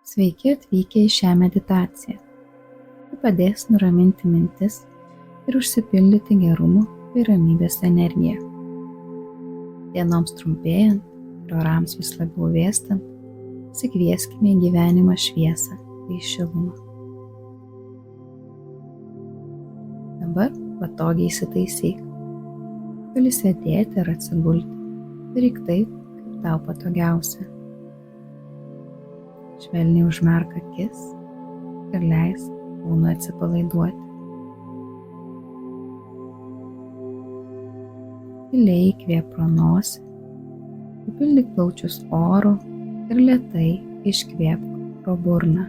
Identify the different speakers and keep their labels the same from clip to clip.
Speaker 1: Sveiki atvykę į šią meditaciją. Tai padės nuraminti mintis ir užsipildyti gerumo bei ramybės energiją. Dienoms trumpėjant ir orams vis labiau vėstant, įsikvieskime į gyvenimo šviesą bei šilumą. Dabar patogiai įsitaisyk. Gali sėdėti ar atsigulti. Daryk taip, kaip tau patogiausia. Švelniai užmerk akis ir leisk kūnui atsipalaiduoti. Giliai įkvėpk pro nosį, pripildyk plaučius oru ir lėtai iškvėpk pro burną.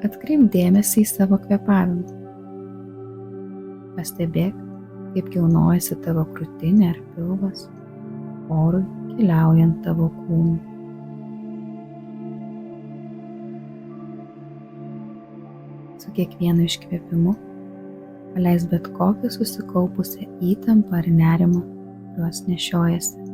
Speaker 1: Atkreipk dėmesį į savo kvėpavimą. Pastebėk, kaip kilnojasi tavo krūtinė ar pilvas, orui keliaujant tavo kūnu. Su kiekvienu iškvėpimu paleisk bet kokią susikaupusią įtampą ar nerimą, kuriuos nešiojasi.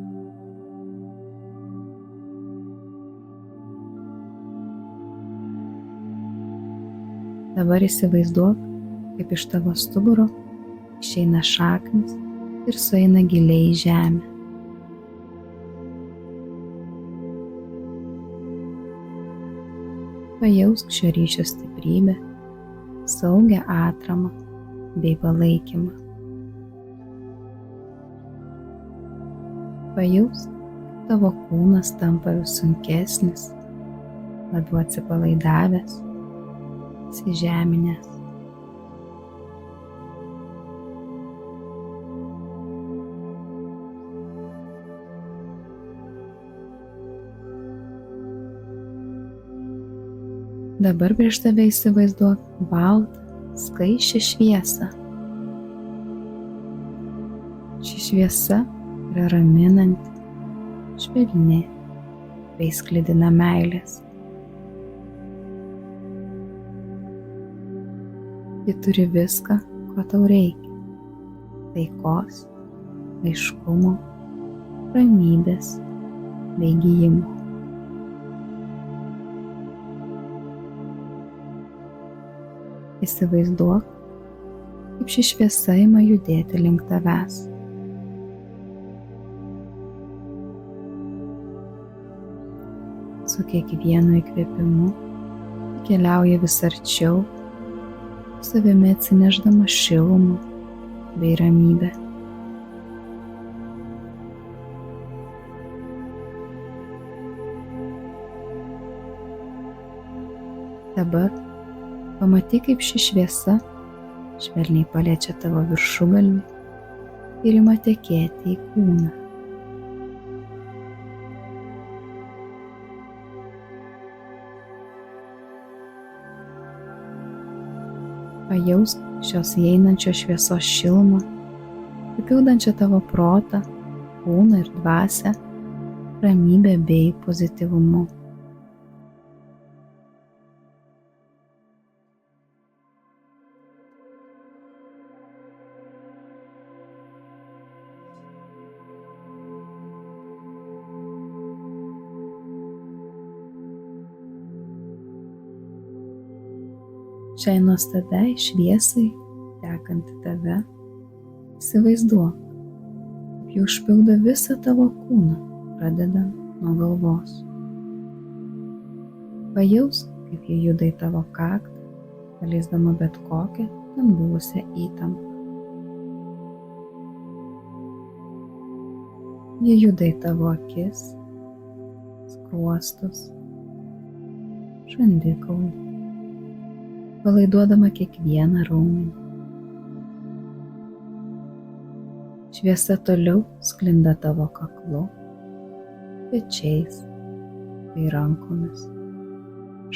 Speaker 1: Dabar įsivaizduok, kaip iš tavo stuburo išeina šaknys ir sueina giliai į žemę. Pajausk šio ryšio stiprybę, saugią atramą bei palaikymą. Pajausk, kaip tavo kūnas tampa vis sunkesnis, labiau atsipalaidavęs, įsižeminęs. Dabar prieš tave įsivaizduok baltą, skaisčią šviesą. Ši šviesa yra raminanti, švelni bei sklidina meilės. Ji turi viską, ko tau reikia – taikos, aiškumo, ramybės bei gijimo. Įsivaizduok, kaip ši šviesa ima judėti link tavęs. Su kiekvienu įkvėpimu keliauja vis arčiau, savimi atsinešdama šilumą bei ramybę. Dabar pamatyk, kaip ši šviesa švelniai paliečia tavo viršugalvį ir ima tekėti į kūną. Pajausk šios įeinančios šviesos šilumą, pripildančią tavo protą, kūną ir dvasią, ramybę bei pozityvumu. Šiai nuostabiai šviesai tekant į tave, įsivaizduok, kaip ji užpildo visą tavo kūną, pradedant nuo galvos. Pajausk, kaip ji juda į tavo kaktą, paleisdama bet kokią ten buvusią įtampą. Ji juda į tavo akis, skruostus, žandikaulį, palaiduodama kiekvieną raumenį. Šviesa toliau sklinda tavo kaklu, pečiais bei rankomis,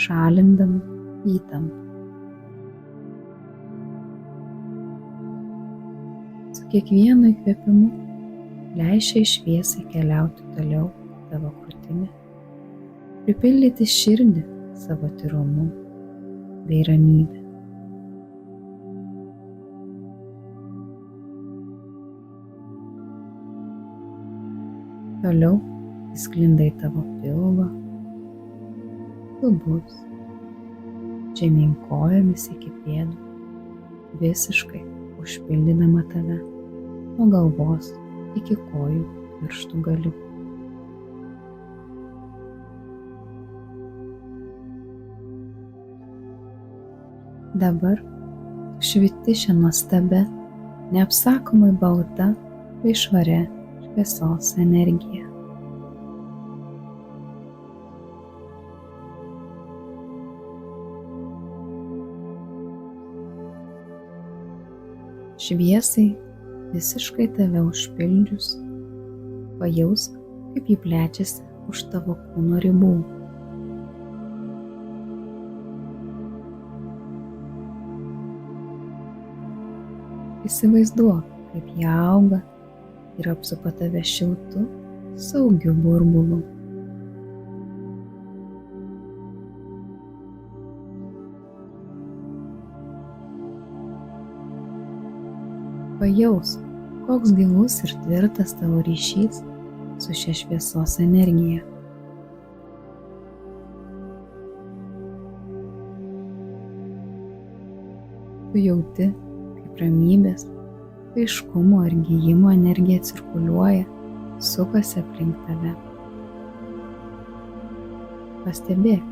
Speaker 1: šalindama įtampą. Su kiekvienu įkvėpimu leis šiai šviesai keliauti toliau tavo krūtinę, pripildyti širdį savo tyrumu bei ramybė. Toliau įsklinda į tavo pilvą, klubus, žemyn kojomis iki pėdų, visiškai užpildydama tave nuo galvos iki kojų pirštų galiukų. Dabar šviti šią nuostabę, neapsakomai balta bei švaria šviesos energija. Šviesai visiškai tave užpildžius, pajausk, kaip ji plečiasi už tavo kūno ribų. Įsivaizduok, kaip jie auga ir apsupa tave šiltu, saugiu burbulu. Pajausk, koks gilus ir tvirtas tavo ryšys su šia šviesos energija. Tu jauti, ramybės, aiškumo ir gijimo energija cirkuliuoja, sukasi aplink tave. Pastebėk,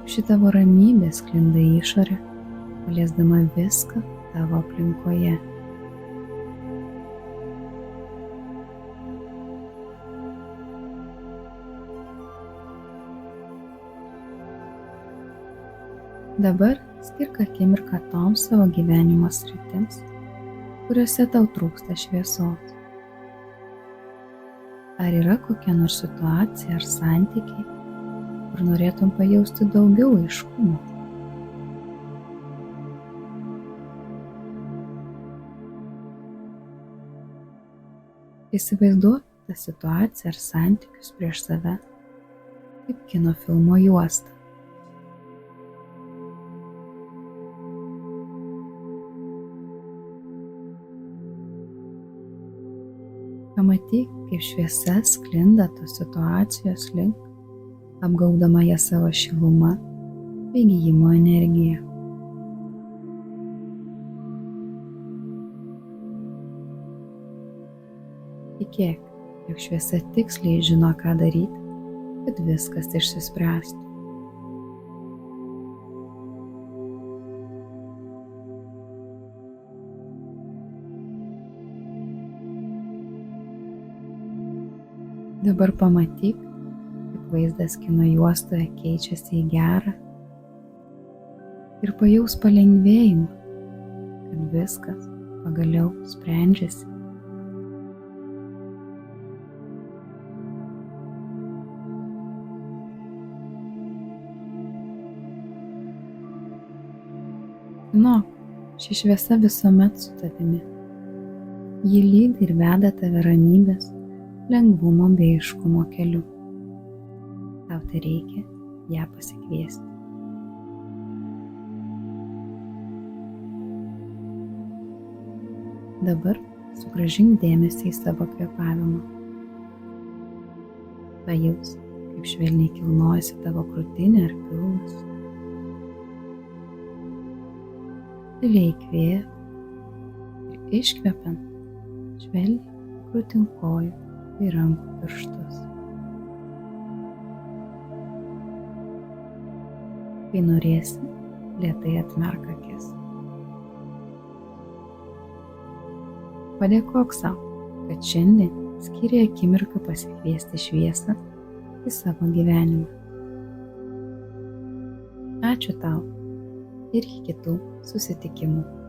Speaker 1: ši tavo ramybė sklinda į išorę, paliesdama viską tavo aplinkoje. Dabar skirk akimirką toms savo gyvenimo sritims, kuriuose tau trūksta šviesos. Ar yra kokia nors situacija ar santykiai, kur norėtum pajausti daugiau aiškumo? Įsivaizduok tą situaciją ar santykius prieš save, kaip kino filmo juostą. Pamatyk, kaip šviesa sklinda tos situacijos link, apgaubdama ją savo šiluma bei gijimo energija. Tikėk, jog šviesa tiksliai žino, ką daryti, kad viskas išsispręstų. Dabar pamatyk, kaip vaizdas kino juostoje keičiasi į gerą ir pajaus palengvėjimą, kad viskas pagaliau sprendžiasi. Žinok, ši šviesa visuomet su tavimi. Ji lydi ir veda tave ramybės, lengvumo bei aiškumo keliu. Tau tai reikia ją pasikviesti. Dabar sugrąžink dėmesį į savo kvėpavimą. Pajaus, kaip švelniai kilnojasi tavo krūtinė ar pilvas. Giliai įkvėp ir iškvepiant, švelniai krūtink kojų bei rankų pirštus. Kai norėsi, lėtai atmerk akis. Padėkok sau, kad šiandien skyrei akimirką pasikviesti šviesą į savo gyvenimą. Ačiū tau ir iki kitų susitikimų.